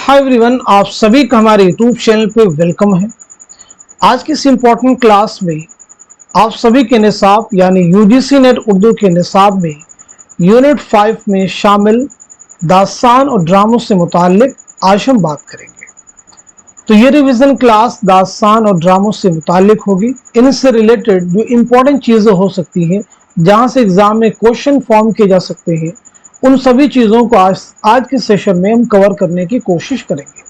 Hi everyone, आप सभी का हमारे यूट्यूब चैनल पे वेलकम है। आज की इस इम्पोर्टेंट क्लास में आप सभी के निसाब यानी यूजीसी नेट उर्दू के निसाब में यूनिट 5 में शामिल दास्तान और ड्रामों से मुताल्लिक आज हम बात करेंगे। तो ये रिवीजन क्लास दास्तान और ड्रामों से मुताल्लिक होगी। इनसे रिलेटेड जो इम्पोर्टेंट चीज़ें हो सकती हैं, जहाँ से एग्जाम में क्वेश्चन फॉर्म किए जा सकते हैं, उन सभी चीज़ों को आज के सेशन में हम कवर करने की कोशिश करेंगे।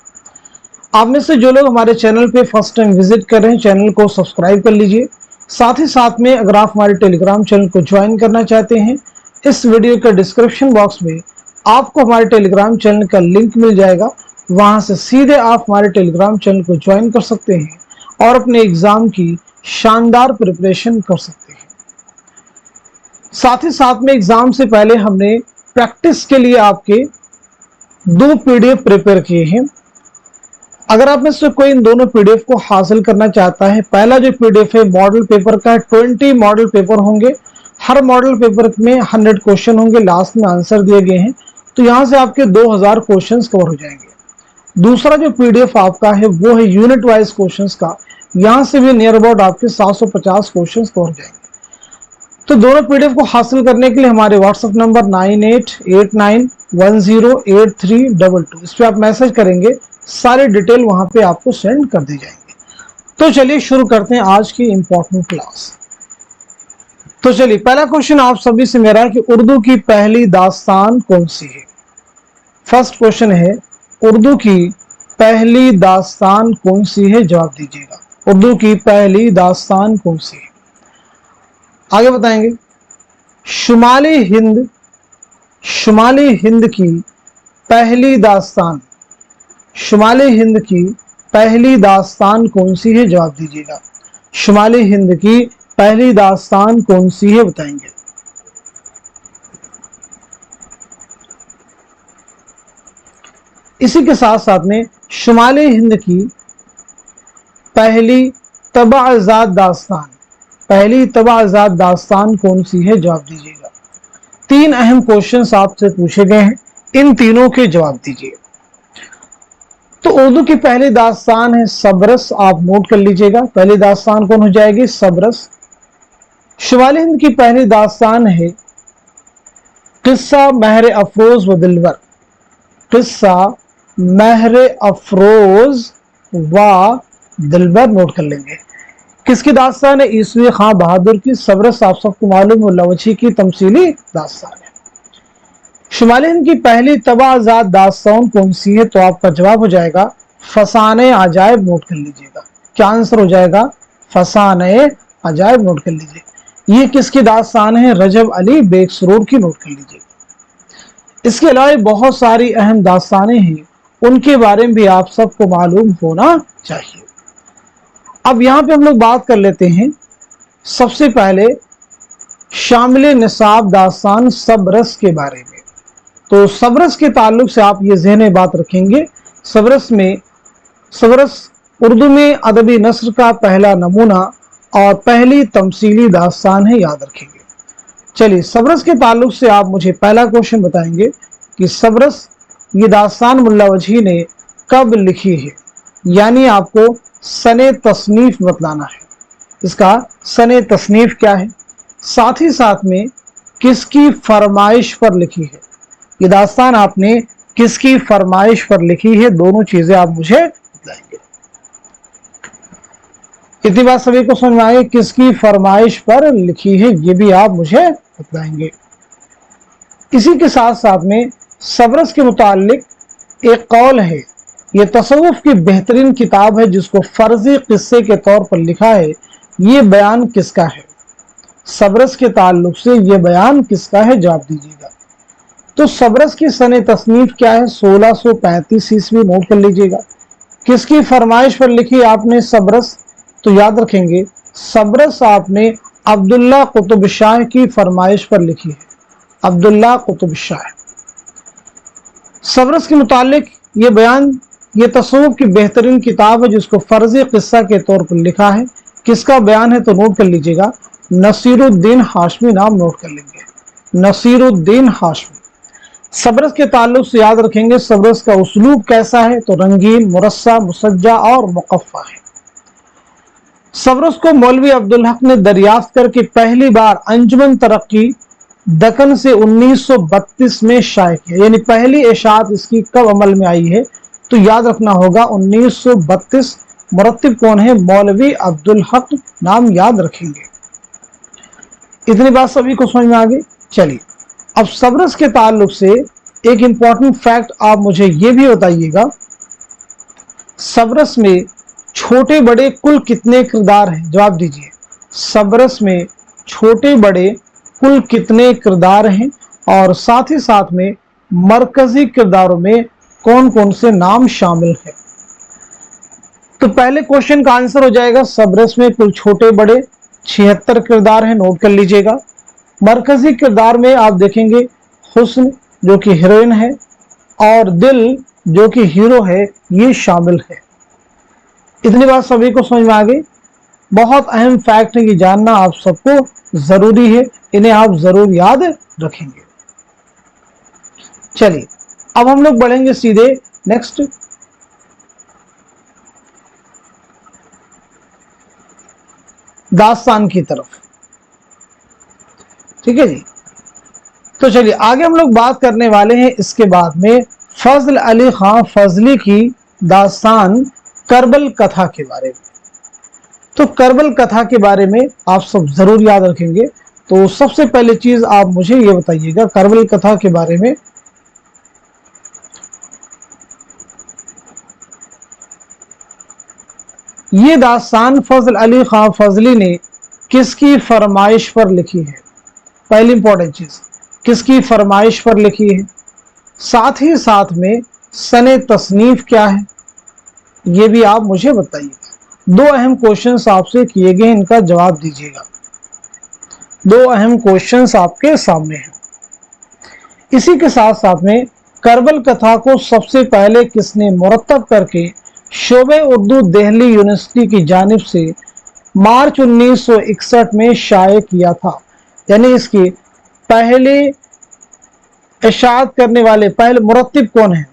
आप में से जो लोग हमारे चैनल पे फर्स्ट टाइम विजिट कर रहे हैं, चैनल को सब्सक्राइब कर लीजिए। साथ ही साथ में अगर आप हमारे टेलीग्राम चैनल को ज्वाइन करना चाहते हैं, इस वीडियो के डिस्क्रिप्शन बॉक्स में आपको हमारे टेलीग्राम चैनल का लिंक मिल जाएगा। वहां से सीधे आप हमारे टेलीग्राम चैनल को ज्वाइन कर सकते हैं और अपने एग्जाम की शानदार प्रिपरेशन कर सकते हैं। साथ ही साथ में एग्जाम से पहले हमने प्रैक्टिस के लिए आपके 2 पीडीएफ प्रिपेयर किए हैं। अगर आप में से कोई इन दोनों पीडीएफ को हासिल करना चाहता है, पहला जो पीडीएफ है मॉडल पेपर का है। 20 मॉडल पेपर होंगे, हर मॉडल पेपर में 100 क्वेश्चन होंगे, लास्ट में आंसर दिए गए हैं, तो यहाँ से आपके 2000 क्वेश्चन कवर हो जाएंगे। दूसरा जो पीडीएफ आपका है वो है यूनिट वाइज क्वेश्चन का, यहाँ से भी नियर अबाउट आपके 750 क्वेश्चन कवर हो जाएंगे। तो दोनों पीडीएफ को हासिल करने के लिए हमारे व्हाट्सएप नंबर 9889108322 इस पे आप मैसेज करेंगे, सारे डिटेल वहां पे आपको सेंड कर दी जाएंगे। तो चलिए शुरू करते हैं आज की इंपॉर्टेंट क्लास। तो चलिए, पहला क्वेश्चन आप सभी से मेरा है कि उर्दू की पहली दास्तान कौन सी है। फर्स्ट क्वेश्चन है, उर्दू की पहली दास्तान कौन सी है, जवाब दीजिएगा। उर्दू की पहली दास्तान कौन सी है। आगे बताएंगे, शुमाली हिंद की पहली दास्तान, शुमाली हिंद की पहली दास्तान कौन सी है, जवाब दीजिएगा। शुमाली हिंद की पहली दास्तान कौन सी है, बताएंगे। इसी के साथ साथ में शुमाली हिंद की पहली तबाअज़ात दास्तान, पहली तबाअज़ात दास्तान कौन सी है, जवाब दीजिएगा। 3 अहम क्वेश्चंस आपसे पूछे गए हैं, इन तीनों के जवाब दीजिए। तो उर्दू की पहली दास्तान है सबरस, आप नोट कर लीजिएगा। पहली दास्तान कौन हो जाएगी, सबरस। शुमाली हिंद की पहली दास्तान है किस्सा महर अफरोज व दिलबर, किस्सा महर अफरोज व दिलबर, नोट कर लेंगे। किसकी दास्तान है, ईसवी खां बहादुर की। सबरस आप सबको मालूम, मुल्लावची की तमसीली दास्तान है। शुमाली हिंद की पहली तबाअज़ात दास्तान कौन सी है, तो आपका जवाब हो जाएगा फसाने अजायब, नोट कर लीजिएगा। क्या आंसर हो जाएगा, फसाने अजायब, नोट कर लीजिए। ये किसकी दास्तान है, रजब अली बेग सरूर की, नोट कर लीजिए। इसके अलावा बहुत सारी अहम दास्तानें हैं, उनके बारे में भी आप सबको मालूम होना चाहिए। अब यहाँ पे हम लोग बात कर लेते हैं सबसे पहले शामिल निसाब दास्तान सबरस के बारे में। तो सबरस के ताल्लुक से आप ये ज़हन में बात रखेंगे, सबरस उर्दू में अदबी नस्र का पहला नमूना और पहली तमसीली दास्तान है, याद रखेंगे। चलिए, सबरस के ताल्लुक से आप मुझे पहला क्वेश्चन बताएंगे कि सबरस ये दास्तान मुल्ला वजही ने कब लिखी है, यानी आपको सने तसनीफ बतलाना है। इसका सने तसनीफ क्या है, साथ ही साथ में किसकी फरमाइश पर लिखी है। ये दास्तान आपने किसकी फरमाइश पर लिखी है, दोनों चीजें आप मुझे बताएंगे। इतनी बात सभी को समझ में आई, किसकी फरमाइश पर लिखी है, ये भी आप मुझे बताएंगे। इसी के साथ साथ में सबरस के मुतालिक एक कौल है, ये तसव्वुफ की बेहतरीन किताब है जिसको फर्जी किस्से के तौर पर लिखा है, ये बयान किसका है। सबरस के ताल्लुक से ये बयान किसका है, जवाब दीजिएगा। तो सबरस की सने तसनीफ क्या है, 1635 ईस्वी, नोट कर लीजिएगा। किसकी फरमाइश पर लिखी आपने सबरस, तो याद रखेंगे सबरस आपने अब्दुल्ला कुतुब शाह की फरमाइश पर लिखी है, अब्दुल्ला कुतुब शाह। सबरस के मुतालिक ये बयान, ये तसव्वुफ की बेहतरीन किताब है जिसको फर्जी किस्सा के तौर पर लिखा है। किसका बयान है, तो नोट कर लीजिएगा, नसीरुद्दीन हाशमी, नाम नोट कर लेंगे, नसीरुद्दीन हाशमी। सब्रस के ताल्लुक से याद रखेंगे सब्रस का उसलूब कैसा है, तो रंगीन, मुरस्सा, मुसज्जा और मुकफ़्फ़ा है। सब्रस को मौलवी अब्दुल हक ने दरियाफ्त करके पहली बार अंजुमन तरक्की दक्कन से 1932 में शाये किया, यानी पहली इशाअत इसकी कब अमल में आई है, तो याद रखना होगा 1932। मुरत्तिब कौन है, मौलवी अब्दुल हक, नाम याद रखेंगे। इतनी बात सभी को समझ में आ गई। चलिए अब सब्रस के ताल्लुक से एक इंपॉर्टेंट फैक्ट आप मुझे ये भी बताइएगा, सब्रस में छोटे बड़े कुल कितने किरदार हैं, जवाब दीजिए। सब्रस में छोटे बड़े कुल कितने किरदार हैं, और साथ ही साथ में मरकजी किरदारों में कौन कौन से नाम शामिल हैं। तो पहले क्वेश्चन का आंसर हो जाएगा, सब्रस में कुल छोटे बड़े 76 किरदार हैं, नोट कर लीजिएगा। मरकजी किरदार में आप देखेंगे हुस्न जो कि हीरोइन है और दिल जो कि हीरो है, ये शामिल है। इतनी बात सभी को समझ में आ गई। बहुत अहम फैक्ट है, ये जानना आप सबको जरूरी है, इन्हें आप जरूर याद रखेंगे। चलिए अब हम लोग बढ़ेंगे सीधे नेक्स्ट, दास्तान की तरफ। ठीक है जी, तो चलिए आगे हम लोग बात करने वाले हैं इसके बाद में फजल अली खां फजली की दास्तान करबल कथा के बारे में। तो करबल कथा के बारे में आप सब जरूर याद रखेंगे। तो सबसे पहले चीज आप मुझे ये बताइएगा करबल कथा के बारे में, ये दास्तान फजल अली खां फजली ने किसकी फरमाइश पर लिखी है। पहली इंपॉर्टेंट चीज, किसकी फरमाइश पर लिखी है, साथ ही साथ में सने तसनीफ क्या है, ये भी आप मुझे बताइएगा। दो अहम क्वेश्चंस आपसे किए गए, इनका जवाब दीजिएगा। दो अहम क्वेश्चंस आपके सामने हैं। इसी के साथ साथ में करबल कथा को सबसे पहले किसने मुरत्तब करके शोबे उर्दू दिल्ली यूनिवर्सिटी की जानिब से मार्च 1961 में शाये किया था, यानी इसकी पहले इशाअत करने वाले पहले मुरत्तिब कौन है,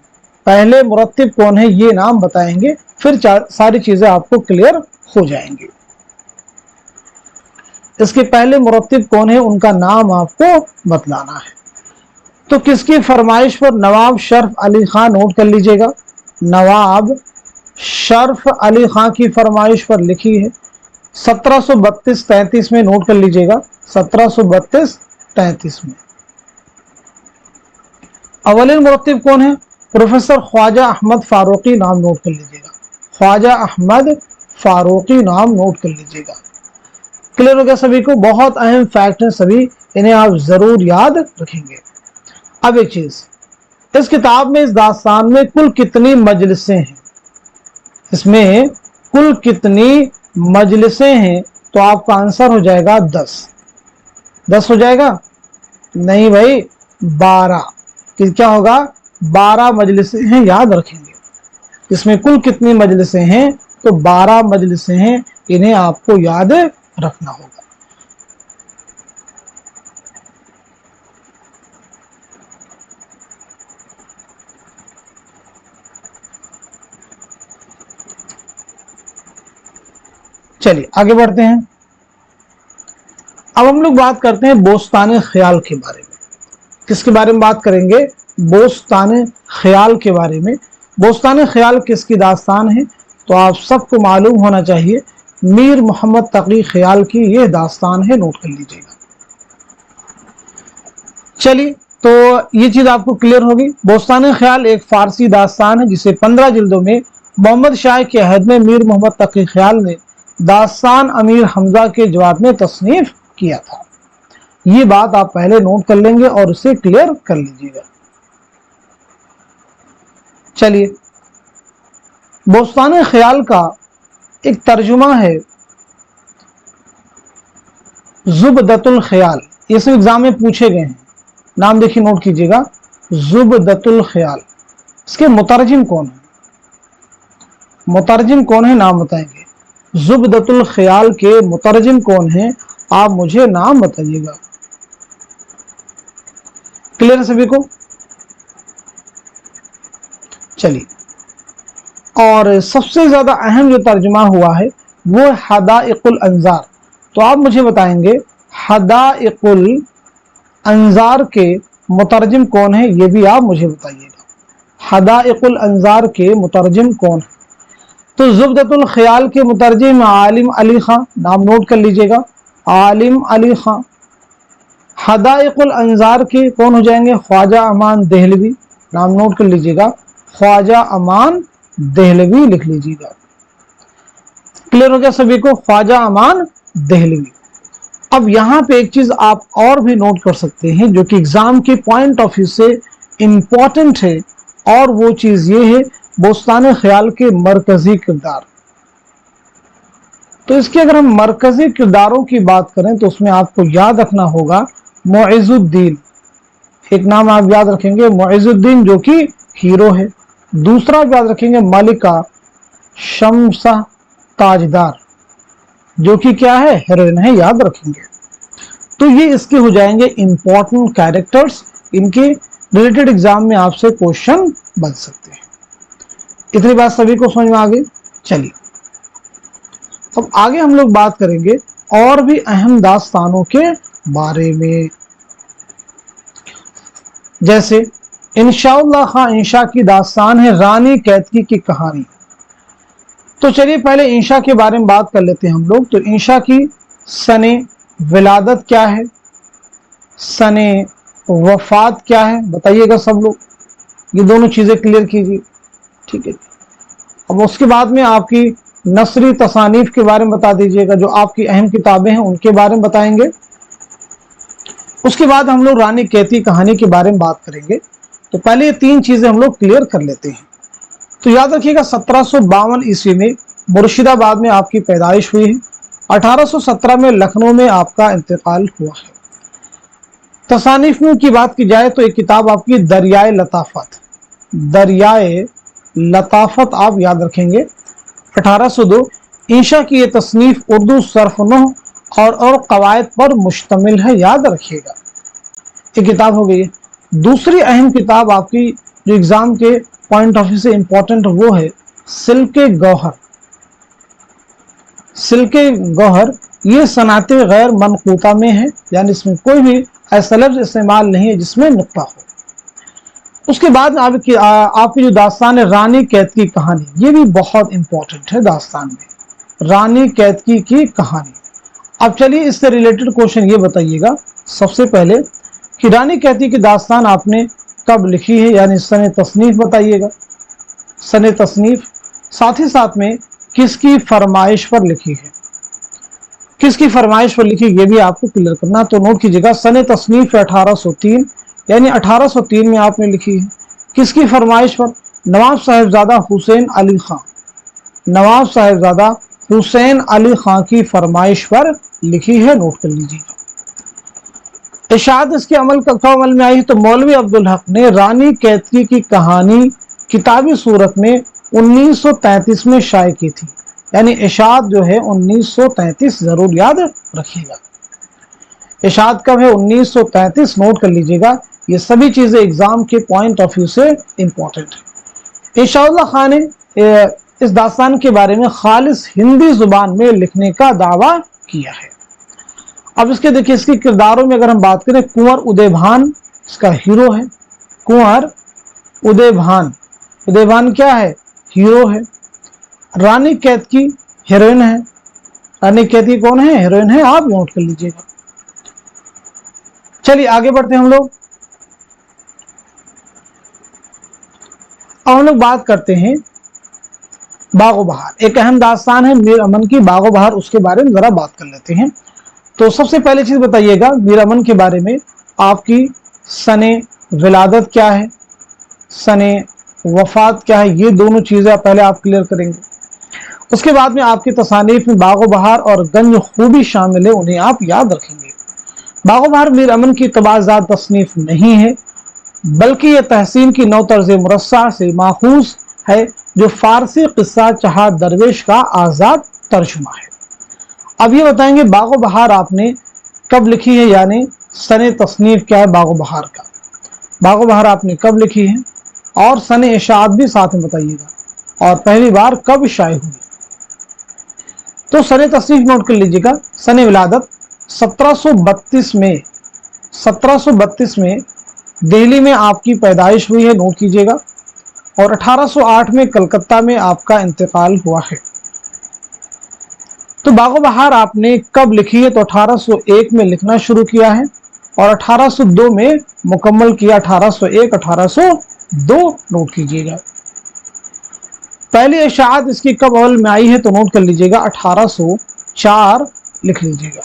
पहले मुरत्तिब कौन है, ये नाम बताएंगे, फिर सारी चीजें आपको क्लियर हो जाएंगी। इसके पहले मुरत्तिब कौन है, उनका नाम आपको बतलाना है। तो किसकी फरमाइश पर, नवाब शर्फ अली खान, नोट कर लीजिएगा, नवाब शर्फ अली खां की फरमाइश पर लिखी है 1732-33 में, नोट कर लीजिएगा 1732-33 में। अवलिन मुरत्तिब कौन है, प्रोफेसर ख्वाजा अहमद फारूकी, नाम नोट कर लीजिएगा, ख्वाजा अहमद फारूकी, नाम नोट कर लीजिएगा। क्लियर हो गया सभी को। बहुत अहम फैक्ट है सभी, इन्हें आप जरूर याद रखेंगे। अब एक चीज, इस किताब में, इस दास्तान में कुल कितनी मजलिसें हैं, इसमें कुल कितनी मजलिसें हैं, तो आपका आंसर हो जाएगा 10। 10 हो जाएगा, नहीं भाई 12। क्या होगा, 12 मजलिसें हैं, याद रखेंगे। इसमें कुल कितनी मजलिसें हैं, तो 12 मजलिसें हैं, इन्हें आपको याद रखना होगा। चलिए आगे बढ़ते हैं। अब हम लोग बात करते हैं बोस्तान ख्याल के बारे में। किसके बारे में बात करेंगे, बोस्तान ख्याल के बारे में। बोस्तान ख्याल किसकी दास्तान है, तो आप सबको मालूम होना चाहिए मीर मोहम्मद तकी ख्याल की यह दास्तान है, नोट कर लीजिएगा। चलिए तो ये चीज आपको क्लियर होगी। बोस्तान ख्याल एक फारसी दास्तान है जिसे 15 जिल्दों में मोहम्मद शाह के अहद में मीर मोहम्मद तकी ख्याल ने दास्तान अमीर हमजा के जवाब में तसनीफ किया था। ये बात आप पहले नोट कर लेंगे और उसे क्लियर कर लीजिएगा। चलिए, बोस्तान ख्याल का एक तर्जुमा है जुबदतुल ख्याल, ये सब एग्जाम में पूछे गए हैं। नाम देखिए, नोट कीजिएगा, जुबदतुल ख्याल। इसके मुतरजिम कौन है, मुतरजिम कौन है, नाम बताएंगे। जुबदतुल ख्याल के मुतरजिम कौन है, आप मुझे नाम बताइएगा। क्लियर है सभी को। चलिए, और सबसे ज्यादा अहम जो तर्जुमा हुआ है वो है हदाइकुल अंजार। तो आप मुझे बताएंगे हदाइकुल अंजार के मुतरजिम कौन है, ये भी आप मुझे बताइएगा। हदाइकुल अंजार के मुतरजिम कौन है? तो ज़ुब्दतुल ख्याल के मुतरजिम आलिम अली खां, नाम नोट कर लीजिएगा, आलिम अली खां। हदाइकुल अंजार के कौन हो जाएंगे? ख्वाजा अमान देहलवी, नाम नोट कर लीजिएगा, ख्वाजा अमान देहलवी लिख लीजिएगा। क्लियर हो गया सभी को? ख्वाजा अमान देहलवी। अब यहाँ पे एक चीज आप और भी नोट कर सकते हैं जो कि एग्जाम के पॉइंट ऑफ व्यू से इंपॉर्टेंट है, और वो चीज ये है बोस्तान ख्याल के मरकजी किरदार। तो इसके अगर हम मरकजी किरदारों की बात करें तो उसमें आपको याद रखना होगा मुइजुद्दीन, एक नाम आप याद रखेंगे मुइजुद्दीन जो कि हीरो है। दूसरा आप याद रखेंगे मलिका शमसा ताजदार जो कि क्या है? हीरोइन है, याद रखेंगे। तो ये इसके हो जाएंगे इंपॉर्टेंट कैरेक्टर्स, इनके रिलेटेड एग्जाम में आपसे क्वेश्चन बन सकते हैं। इतनी बात सभी को समझ में आ गई? चलिए अब आगे हम लोग बात करेंगे और भी अहम दास्तानों के बारे में, जैसे इंशाउल्लाह खां इंशा की दास्तान है रानी कैतकी की कहानी। तो चलिए पहले इंशा के बारे में बात कर लेते हैं हम लोग। तो इंशा की सने विलादत क्या है, सने वफात क्या है, बताइएगा सब लोग, ये दोनों चीजें क्लियर कीजिए, ठीक है। अब उसके बाद में आपकी नसरी तसानीफ के बारे में बता दीजिएगा, जो आपकी अहम किताबें हैं उनके बारे में बताएंगे। उसके बाद हम लोग रानी कैती कहानी के बारे में बात करेंगे। तो पहले ये तीन चीजें हम लोग क्लियर कर लेते हैं। तो याद रखिएगा 1752 ईस्वी में मुर्शिदाबाद में आपकी पैदाइश हुई है। 1817 में लखनऊ में आपका इंतकाल हुआ है। तसानीफ में की बात की जाए तो एक किताब आपकी दरियाए लताफत, दरियाए लताफत आप याद रखेंगे 1802। इंशा की ये तसनीफ उर्दू सरफनह और कवायद पर मुश्तमिल है, याद रखिएगा। एक किताब हो गई। दूसरी अहम किताब आपकी जो एग्जाम के पॉइंट ऑफ व्यू से इंपॉर्टेंट वो है सिल्के गौहर। सिल्के गौहर ये सनाते गैर मनकूता में है, यानी इसमें कोई भी ऐसा लफ्ज इस्तेमाल नहीं है जिसमें नुक्ता हो। उसके बाद आपकी जो दास्तान है रानी कैतकी कहानी, ये भी बहुत इंपॉर्टेंट है दास्तान में, रानी कैतकी की कहानी। अब चलिए इससे रिलेटेड क्वेश्चन ये बताइएगा सबसे पहले कि रानी कैतकी की दास्तान आपने कब लिखी है, यानी सने तसनीफ बताइएगा, सने तसनीफ। साथ ही साथ में किसकी फरमाइश पर लिखी है, किसकी फरमाइश पर लिखी ये भी आपको क्लियर करना। तो नोट कीजिएगा सने तसनीफ 1803, यानी 1803 में आपने लिखी है। किसकी फरमाइश पर? नवाब साहिबजादा हुसैन अली खां, नवाब साहिबजादा हुसैन अली खां की फरमाइश पर लिखी है, नोट कर लीजिएगा। इशाद इसके अमल में आई है तो मौलवी अब्दुल हक ने रानी कैतकी की कहानी किताबी सूरत में 1933 में शाये की थी, यानी इशाद जो है 1933, जरूर याद रखिएगा। इशाद कब है? 1933, नोट कर लीजिएगा। ये सभी चीजें एग्जाम के पॉइंट ऑफ व्यू से इंपॉर्टेंट है। इंशाअल्लाह खान ने इस दास्तान के बारे में खालिस हिंदी जुबान में लिखने का दावा किया है। अब इसके देखिए इसके किरदारों में अगर हम बात करें, कुंवर उदयभान इसका हीरो है, कुंवर उदयभान, उदयभान क्या है? हीरो है। रानी कैतकी हीरोइन है, रानी कैतकी कौन है? हीरोइन है, आप नोट कर लीजिएगा। चलिए आगे बढ़ते हैं हम लोग। अब हम लोग बात करते हैं बागो बहार, एक अहम दास्तान है मीर अमन की बागो बहार, उसके बारे में जरा बात कर लेते हैं। तो सबसे पहले चीज बताइएगा मीर अमन के बारे में, आपकी सने विलादत क्या है, सने वफात क्या है, ये दोनों चीजें पहले आप क्लियर करेंगे। उसके बाद में आपकी तसानीफ में बागो बहार और गंज खूबी शामिल है, उन्हें आप याद रखेंगे। बागो बहार मीर अमन की तबाज़ात तसनीफ नहीं है, बल्कि यह तहसीन की नौ तर्ज मुरस्सा से माखूज है, जो फारसी किस्सा चहा दरवेश का आज़ाद तर्जुमा है। अब ये बताएंगे बागो बहार आपने कब लिखी है, यानी सने तसनीफ क्या है बागो बहार का, बागो बहार आपने कब लिखी है? और सन इशाअत भी साथ में बताइएगा और पहली बार कब शाये हुई। तो सन तस्नीफ नोट कर लीजिएगा। सन विलादत 1732 में दिल्ली में आपकी पैदाइश हुई है, नोट कीजिएगा। और 1808 में कलकत्ता में आपका इंतकाल हुआ है। तो बागो बहार आपने कब लिखी है? तो 1801 में लिखना शुरू किया है और 1802 में मुकम्मल किया। 1801 1802 नोट कीजिएगा। पहली इशाअत इसकी कब अवल में आई है? तो नोट कर लीजिएगा 1804 लिख लीजिएगा।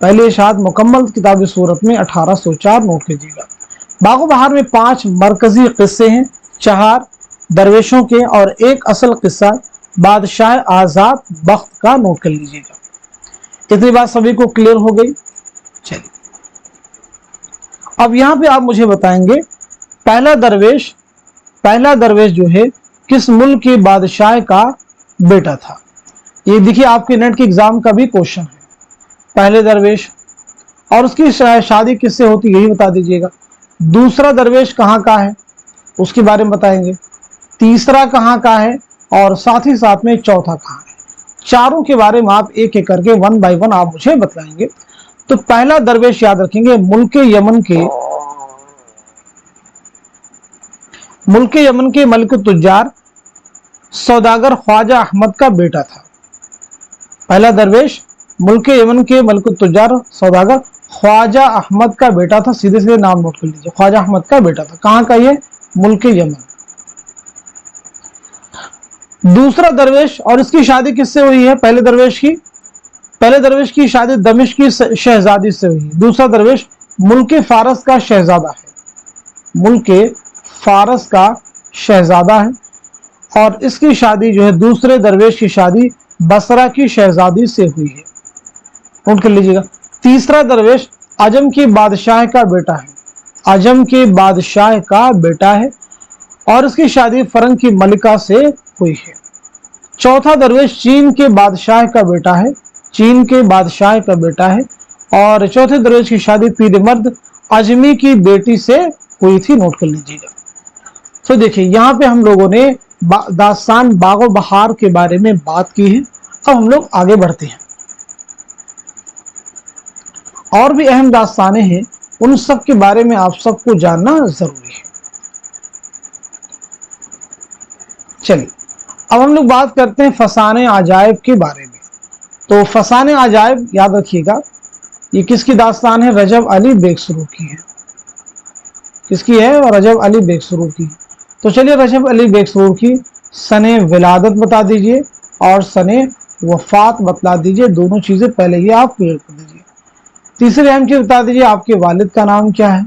पहली इशाअत मुकम्मल किताबी सूरत में 1804 नोट कीजिएगा। बागो बहार में 5 मरकजी किस्से हैं, 4 दरवेशों के और एक असल किस्सा बादशाह आजाद बख्त का, नोट कर लीजिएगा। इतनी बात सभी को क्लियर हो गई। चलिए अब यहां पे आप मुझे बताएंगे पहला दरवेश जो है किस मुल्क के बादशाह का बेटा था। ये देखिए आपके नेट के एग्जाम का भी क्वेश्चन है। पहले दरवेश और उसकी शादी किससे होती यही बता दीजिएगा। दूसरा दरवेश कहाँ का है उसके बारे में बताएंगे। तीसरा कहाँ का है और साथ ही साथ में चौथा कहाँ है। चारों के बारे में आप एक एक करके 1 बाय 1 आप मुझे बताएंगे। तो पहला दरवेश याद रखेंगे मुल्क यमन के मलिक तुज्जार सौदागर ख्वाजा अहमद का बेटा था। पहला दरवेश मुल्क यमन के मलिक तुज्जार सौदागर ख्वाजा अहमद का बेटा था। सीधे सीधे नाम नोट कर लीजिए, ख्वाजा अहमद का बेटा था। कहां का ये? मुल्क यमन। दूसरा दरवेश और इसकी शादी किससे हुई है? पहले दरवेश की शादी दमिश्क की शहजादी से हुई है। दूसरा दरवेश मुल्क फारस का शहजादा है, मुल्क फारस का शहजादा है और इसकी शादी जो है दूसरे दरवेश की शादी बसरा की शहजादी से हुई है, नोट कर लीजिएगा। तीसरा दरवेश अजम के बादशाह का बेटा है, अजम के बादशाह का बेटा है और इसकी शादी फरंग की मलिका से हुई है। चौथा दरवेश चीन के बादशाह का बेटा है, चीन के बादशाह का बेटा है और चौथे दरवेश की शादी पीरमर्द अजमी की बेटी से हुई थी, नोट कर लीजिएगा। तो देखिए यहाँ पे हम लोगों ने दास्तान बागो बहार के बारे में बात की है। अब हम लोग आगे बढ़ते हैं। और भी अहम दास्तानें हैं, उन सब के बारे में आप सबको जानना जरूरी है। चलिए अब हम लोग बात करते हैं फसाने अजायब के बारे में। तो फसाने अजायब याद रखिएगा, ये किसकी दास्तान है? रजब अली बेगसरू की है। किसकी है? और रजब अली बेगसरू की। तो चलिए रजब अली बेगसरू की सने विलादत बता दीजिए और सने वफात बतला दीजिए। दोनों चीजें पहले ही आप क्लियर कर दीजिए। तीसरी अहम चीज बता दीजिए आपके वालिद का नाम क्या है,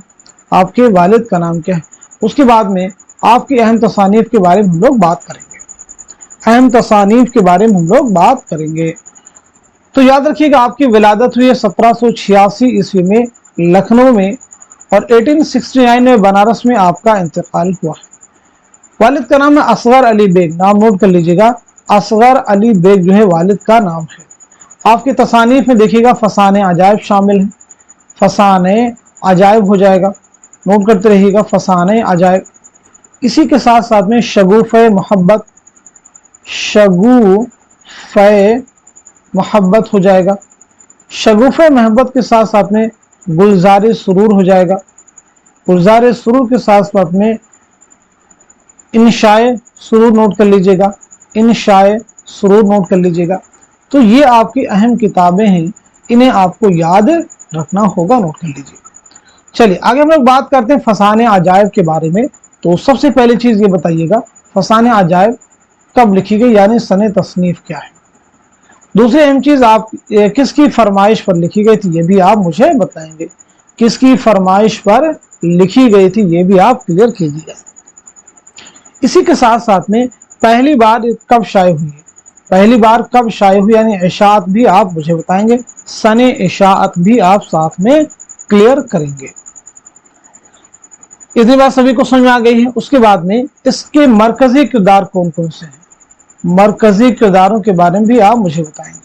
आपके वालिद का नाम क्या है। उसके बाद में आपकी अहम तसानीफ के बारे में हम लोग बात करेंगे, अहम तसानीफ के बारे में हम लोग बात करेंगे। तो याद रखिएगा आपकी विलादत हुई है 1786 ईस्वी में लखनऊ में और 1869 में बनारस में आपका इंतकाल हुआ है। वालिद का नाम है असगर अली बेग, नाम नोट कर लीजिएगा। असगर अली बेग जो है वालिद का नाम है। आपकी तसानीफ में देखिएगा फसाने अजायब शामिल है, फसाने अजायब हो जाएगा, नोट करते रहिएगा फसाने अजायब। इसी के साथ साथ में शगुफ़े मोहब्बत, शगुफ़े मोहब्बत हो जाएगा। शगुफ़े मोहब्बत के साथ साथ में गुलज़ार सुरूर हो जाएगा। गुलज़ार सुरूर के साथ साथ में इंशाए सुरूर नोट कर लीजिएगा, इंशाए सुरूर नोट कर लीजिएगा। तो ये आपकी अहम किताबें हैं, इन्हें आपको याद रखना होगा, नोट कर लीजिए। चलिए आगे हम लोग बात करते हैं फसाने अजायब के बारे में। तो सबसे पहली चीज ये बताइएगा फसाने अजायब कब लिखी गई, यानी सने तसनीफ क्या है। दूसरी अहम चीज आप किसकी फरमाइश पर लिखी गई थी, ये भी आप मुझे बताएंगे। किसकी फरमाइश पर लिखी गई थी ये भी आप क्लियर कीजिएगा। इसी के साथ साथ में पहली बार कब शाये हुई है, पहली बार कब शाये हुई यानी इशाअत भी आप मुझे बताएंगे, सने इशाअत भी आप साथ में क्लियर करेंगे। इतनी बात सभी को समझ में आ गई है। उसके बाद में इसके मरकजी किरदार कौन कौन से हैं, मरकजी किरदारों के बारे में भी आप मुझे बताएंगे।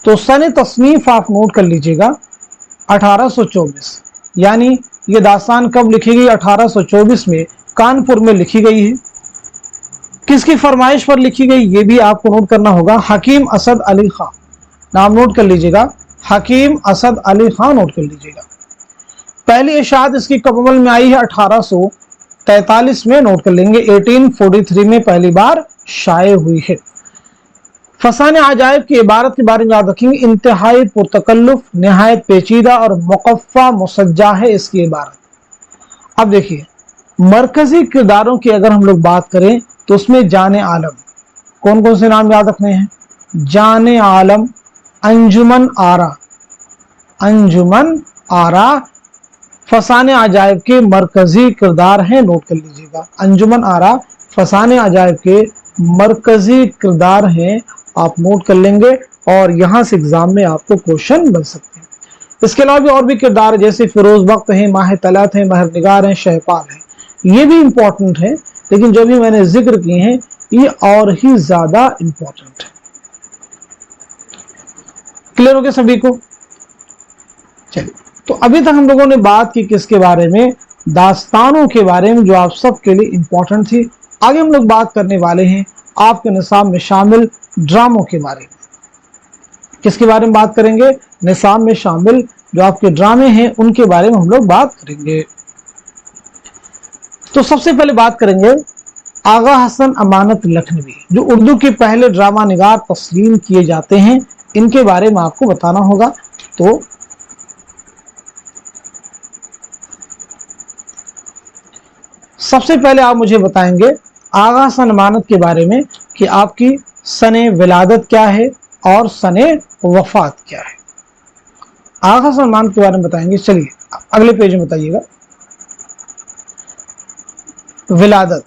तो सने तसनीफ आप नोट कर लीजिएगा 1824, यानी ये दास्तान कब लिखी गई 1824 में कानपुर में लिखी गई है। किसकी फरमाइश पर लिखी गई ये भी आपको नोट करना होगा। हकीम असद अली खान, नाम नोट कर लीजिएगा, हकीम असद अली खान नोट कर लीजिएगा। पहली इशाअत इसकी कब अमल में आई है? 1843 में, नोट कर लेंगे। 1843 में पहली बार शाये हुई है। फसाने अजायब की इबारत के बारे में याद रखेंगे, इंतहाई पुरतकल्लुफ, निहायत पेचीदा और मुकफ़्फ़ा मुसज्जा है इसकी इबारत। अब देखिए, मरकजी किरदारों की अगर हम लोग बात करें तो उसमें जाने आलम, कौन कौन से नाम याद रखने हैं? जाने आलम, अंजुमन आरा, अंजुमन आरा फसाने अजायब के मरकजी किरदार हैं, नोट कर लीजिएगा। अंजुमन आरा फसाने अजायब के मरकजी किरदार हैं, आप नोट कर लेंगे और यहां से एग्जाम में आपको क्वेश्चन बन सकते हैं। इसके अलावा भी और भी किरदार जैसे फिरोज वक्त हैं, माह तलत हैं, महर निगार हैं, शहपाल हैं, ये भी इंपॉर्टेंट है, लेकिन जो भी मैंने जिक्र किए हैं ये और ही ज्यादा इंपॉर्टेंट है। क्लियर हो गया सभी को? चलिए, तो अभी तक हम लोगों ने बात की किसके बारे में? दास्तानों के बारे में, जो आप सबके लिए इंपॉर्टेंट थी। आगे हम लोग बात करने वाले हैं आपके निसाब में शामिल ड्रामों के बारे में। किसके बारे में बात करेंगे? निसाब में शामिल जो आपके ड्रामे हैं उनके बारे में हम लोग बात करेंगे। तो सबसे पहले बात करेंगे आगा हसन अमानत लखनवी, जो उर्दू के पहले ड्रामा निगार तस्लीम किए जाते हैं, इनके बारे में आपको बताना होगा। तो सबसे पहले आप मुझे बताएंगे आगा हसन अमानत के बारे में कि आपकी सने विलादत क्या है और सने वफात क्या है। आगा हसन अमानत के बारे में बताएंगे। चलिए अगले पेज में बताइएगा। विलादत,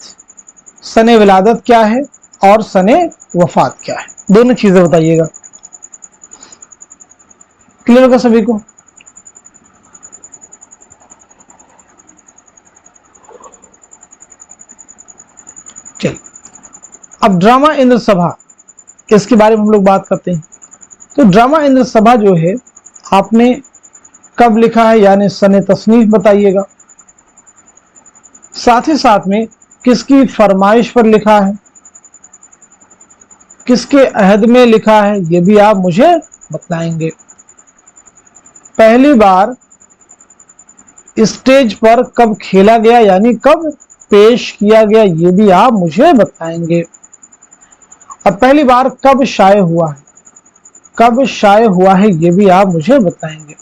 सने विलादत क्या है और सने वफात क्या है, दोनों चीजें बताइएगा। क्लियर होगा सभी को? चलिए, अब ड्रामा इंद्र सभा, इसके बारे में हम लोग बात करते हैं। तो ड्रामा इंद्र सभा जो है आपने कब लिखा है, यानी सने तसनीफ बताइएगा। साथ ही साथ में किसकी फरमाइश पर लिखा है, किसके अहद में लिखा है, ये भी आप मुझे बताएंगे। पहली बार स्टेज पर कब खेला गया, यानी कब पेश किया गया, ये भी आप मुझे बताएंगे। और पहली बार कब शाये हुआ है, कब शाये हुआ है, ये भी आप मुझे बताएंगे।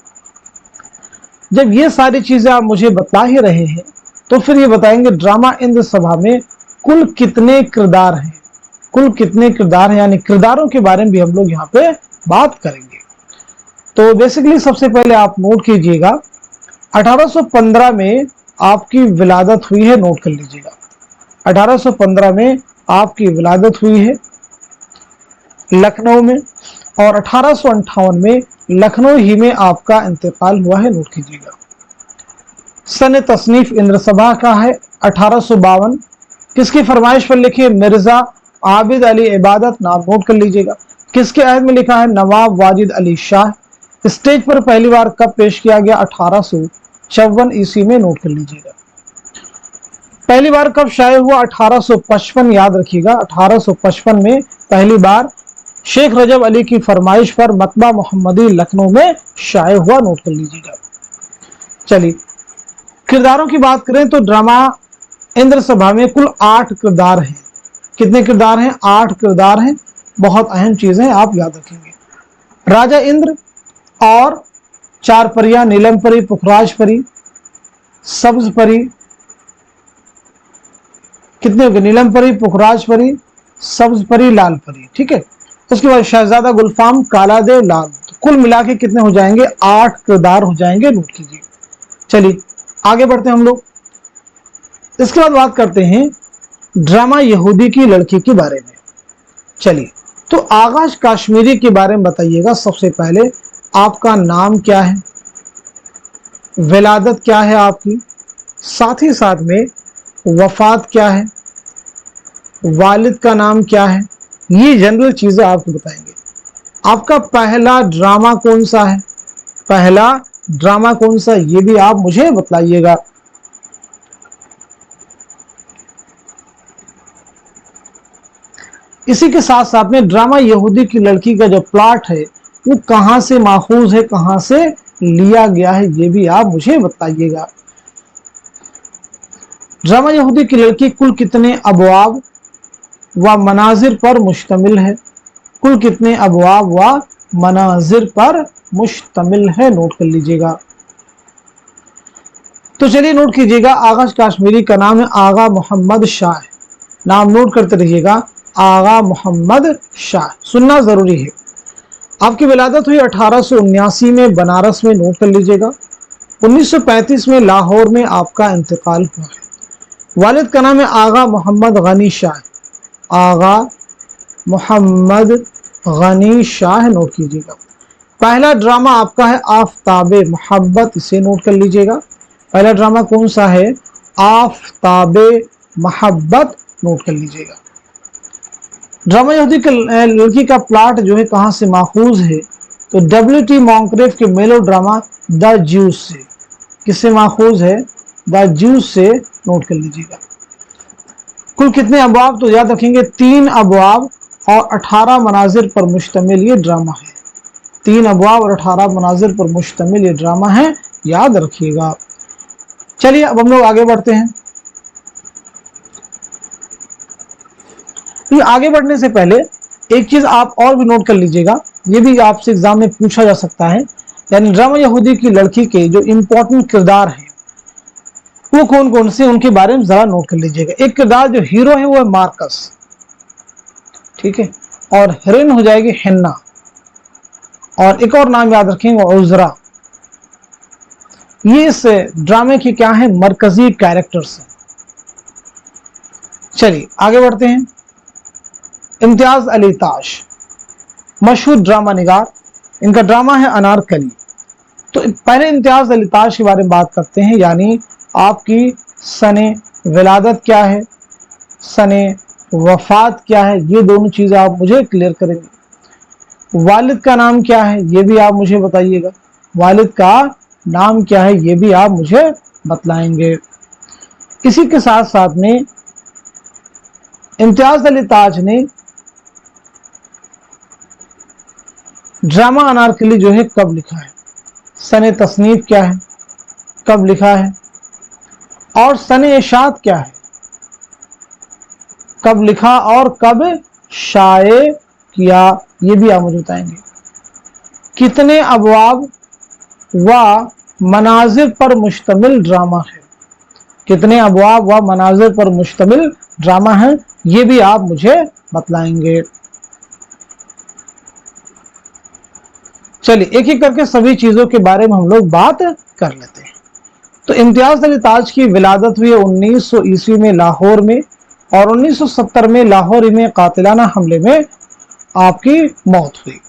जब ये सारी चीजें आप मुझे बता ही रहे हैं तो फिर ये बताएंगे ड्रामा इंद्र सभा में कुल कितने किरदार हैं, कुल कितने किरदार हैं, यानी किरदारों के बारे में भी हम लोग यहाँ पे बात करेंगे। तो बेसिकली सबसे पहले आप नोट कीजिएगा 1815 में आपकी विलादत हुई है, नोट कर लीजिएगा। 1815 में आपकी विलादत हुई है लखनऊ में, और 1858 में लखनऊ ही में आपका इंतकाल हुआ है, नोट कीजिएगा। सन तसनीफ इंद्र सभा का है 1852। किसकी फरमाइश पर लिखी है? मिर्जा आबिद अली इबादत, नाम नोट कर लीजिएगा। किसके अहद में लिखा है? नवाब वाजिद अली शाह। स्टेज पर पहली बार कब पेश किया गया? 1854 ईस्वी में, नोट कर लीजिएगा। पहली बार कब शाये हुआ? 1855, याद रखिएगा। 1855 में पहली बार शेख रजब अली की फरमाइश पर मकबा मोहम्मदी लखनऊ में शाये हुआ, नोट कर लीजिएगा। चलिए किरदारों की बात करें तो ड्रामा इंद्र सभा में कुल 8 किरदार हैं। कितने किरदार हैं? 8 किरदार हैं। बहुत अहम चीजें आप याद रखेंगे। राजा इंद्र और 4 परियां, नीलम परी, पुखराज परी, सब्ज परी, कितने हो गए? नीलम परी, पुखराज परी, सब्ज परी, लाल परी, ठीक है। उसके बाद शहजादा गुलफाम, काला देव, लाल, तो कुल मिला के कितने हो जाएंगे? 8 किरदार हो जाएंगे, नोट कीजिए। चलिए आगे बढ़ते हैं हम लोग। इसके बाद बात करते हैं ड्रामा यहूदी की लड़की के बारे में। चलिए, तो आगाज कश्मीरी के बारे में बताइएगा। सबसे पहले आपका नाम क्या है, विलादत क्या है आपकी, साथ ही साथ में वफात क्या है, वालिद का नाम क्या है, ये जनरल चीजें आपको बताएंगे। आपका पहला ड्रामा कौन सा है, पहला ड्रामा कौन सा, ये भी आप मुझे बताइएगा। इसी के साथ साथ में ड्रामा यहूदी की लड़की का जो प्लॉट है वो कहां से माखूज है, कहां से लिया गया है, ये भी आप मुझे बताइएगा। ड्रामा यहूदी की लड़की कुल कितने अबवाब व मनाजिर पर मुश्तमिल है? कुल कितने अबवाब व मनाजिर पर मुश्तमिल है, नोट कर लीजिएगा। तो चलिए नोट कीजिएगा, आगा कश्मीरी का नाम है आगा मोहम्मद शाह। नाम नोट करते रहिएगा, आगा मोहम्मद शाह, सुनना जरूरी है। आपकी विलादत हुई 1879 में बनारस में, नोट कर लीजिएगा। 1935 में लाहौर में आपका इंतकाल हुआ है। वालिद का नाम है आगा मोहम्मद गनी शाह। आगा मोहम्मद गनी शाह, नोट कीजिएगा। पहला ड्रामा आपका है आफताबे मोहब्बत, इसे नोट कर लीजिएगा। पहला ड्रामा कौन सा है? आफताबे मोहब्बत, नोट कर लीजिएगा। ड्रामा यहूदी की लड़की का प्लॉट जो है कहां से माखूज है? तो W.T. मॉन्क्रेफ के मेलो ड्रामा द ज्यूज से। किससे माखूज है? द ज्यूज से, नोट कर लीजिएगा। कुल कितने अबवाब? तो याद रखेंगे 3 अबवाब और 18 मनाजिर पर मुश्तमिल ये ड्रामा है। 3 अबवाब और 18 मनाजिर पर मुश्तमिल ये ड्रामा है, याद रखिएगा। चलिए अब हम लोग आगे बढ़ते हैं। तो आगे बढ़ने से पहले एक चीज आप और भी नोट कर लीजिएगा, ये भी आपसे एग्जाम में पूछा जा सकता है। यानी ड्रामा यहूदी की लड़की के जो इंपॉर्टेंट किरदार हैं वो कौन कौन से, उनके बारे में जरा नोट कर लीजिएगा। एक किरदार जो हीरो है वो है मार्कस, ठीक है, और हीरोइन हो जाएगी हेन्ना, और एक और नाम याद रखेंगे उजरा। ये इस ड्रामे की क्या है? मरकजी कैरेक्टर्स हैं। चलिए आगे बढ़ते हैं। इम्तियाज अली ताश, मशहूर ड्रामा निगार, इनका ड्रामा है अनारकली। तो पहले इम्तियाज अली ताश के बारे में बात करते हैं, यानी आपकी सने विलादत क्या है, सने वफात क्या है, ये दोनों चीजें आप मुझे क्लियर करेंगे। वालिद का नाम क्या है ये भी आप मुझे बताइएगा। वालिद का नाम क्या है ये भी आप मुझे बतलाएंगे। इसी के साथ साथ में इम्तियाज अली ताज ने ड्रामा अनारकली जो है कब लिखा है, सने तसनीफ क्या है, कब लिखा है, और सने इशात क्या है, कब लिखा और कब शाये किया, ये भी आप मुझे बताएंगे। कितने अबवाब व मनाजिर पर मुश्तमिल ड्रामा है, कितने अबवाब व मनाजिर पर मुश्तमिल ड्रामा है, ये भी आप मुझे बतलाएंगे। चलिए एक एक करके सभी चीजों के बारे में हम लोग बात कर लेते हैं। तो इम्तियाज अली ताज की विलादत हुई 1900 ईस्वी में लाहौर में, और 1970 में लाहौर में कातिलाना हमले में आपकी मौत हुई।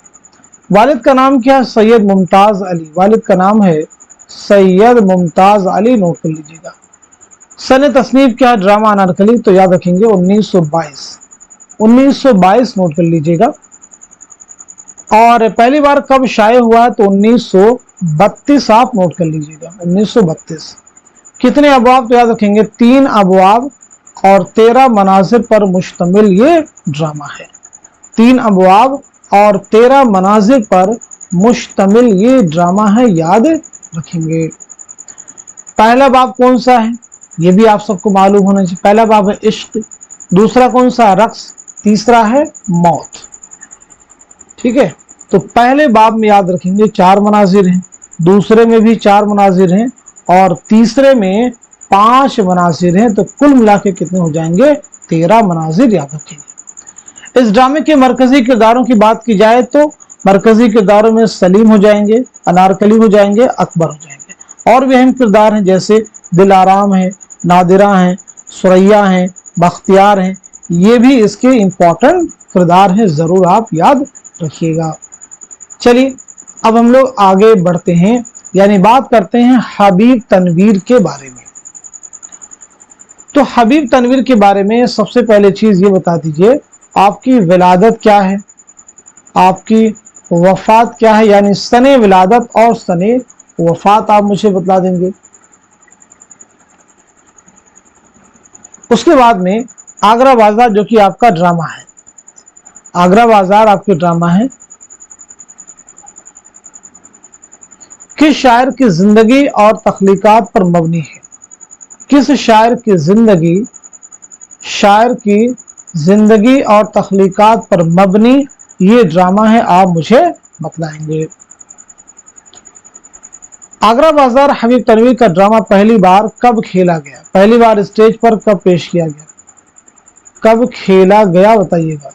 वालिद का नाम क्या है? सैयद मुमताज अली। वालिद का नाम है सैयद मुमताज अली, नोट कर लीजिएगा। सने तसनीफ क्या है ड्रामा अनारकली? तो याद रखेंगे 1922। 1922 नोट कर लीजिएगा। और पहली बार कब शाये हुआ है? तो 1932 आप नोट कर लीजिएगा, 1932। कितने अबवाब? तो याद रखेंगे 3 अबवाब और 13 मनाजिर पर मुश्तमिल ये ड्रामा है। 3 अबवाब और 13 मनाजिर पर मुश्तमिल ये ड्रामा है, याद रखेंगे। पहला बाब कौन सा है ये भी आप सबको मालूम होना चाहिए। पहला बाब है इश्क, दूसरा कौन सा? रक्स, तीसरा है मौत, ठीक है। तो पहले बाब में याद रखेंगे 4 मनाजिर हैं, दूसरे में भी 4 मनाजिर हैं, और तीसरे में 5 मनाजिर हैं। तो कुल मिला के कितने हो जाएंगे? 13 मनाजिर, याद रखेंगे। इस ड्रामे के मरकजी किरदारों की बात की जाए तो मरकजी किरदारों में सलीम हो जाएंगे, अनारकली हो जाएंगे, अकबर हो जाएंगे। और भी अहम किरदार हैं जैसे दिलाराम है, नादिरा हैं, सुरैया हैं, बख्तियार हैं, ये भी इसके इंपॉर्टेंट किरदार हैं, जरूर आप याद रखिएगा। चलिए अब हम लोग आगे बढ़ते हैं, यानी बात करते हैं हबीब तनवीर के बारे में। तो हबीब तनवीर के बारे में सबसे पहले चीज ये बता दीजिए, आपकी विलादत क्या है, आपकी वफात क्या है, यानी सने विलादत और सने वफात आप मुझे बता देंगे। उसके बाद में आगरा बाजार जो कि आपका ड्रामा है, आगरा बाजार आपके ड्रामा है। किस शायर की जिंदगी और तख्लीकात पर मबनी है? किस शायर की जिंदगी और तख्लीकात पर मबनी ये ड्रामा है, आप मुझे बतलाएंगे। आगरा बाजार हबीब तनवीर का ड्रामा पहली बार कब खेला गया? पहली बार स्टेज पर कब पेश किया गया? कब खेला गया बताइएगा।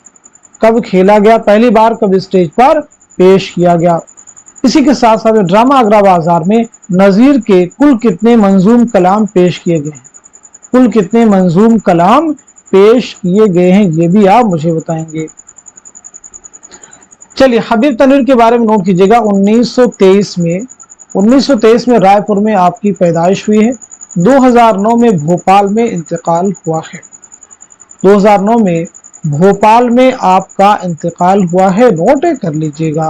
कब खेला गया, पहली बार कब स्टेज पर पेश किया गया। इसी के साथ साथ ड्रामा आगरा बाजार में नजीर के कुल कितने मंजूम कलाम पेश किए गए हैं? कुल कितने मंजूम कलाम पेश किए गए हैं, ये भी आप मुझे बताएंगे। चलिए, हबीब तनवीर के बारे में नोट कीजिएगा। 1923 में रायपुर में आपकी पैदाइश हुई है। 2009 में भोपाल में इंतकाल हुआ है। 2009 में भोपाल में आपका इंतकाल हुआ है, नोट कर लीजिएगा।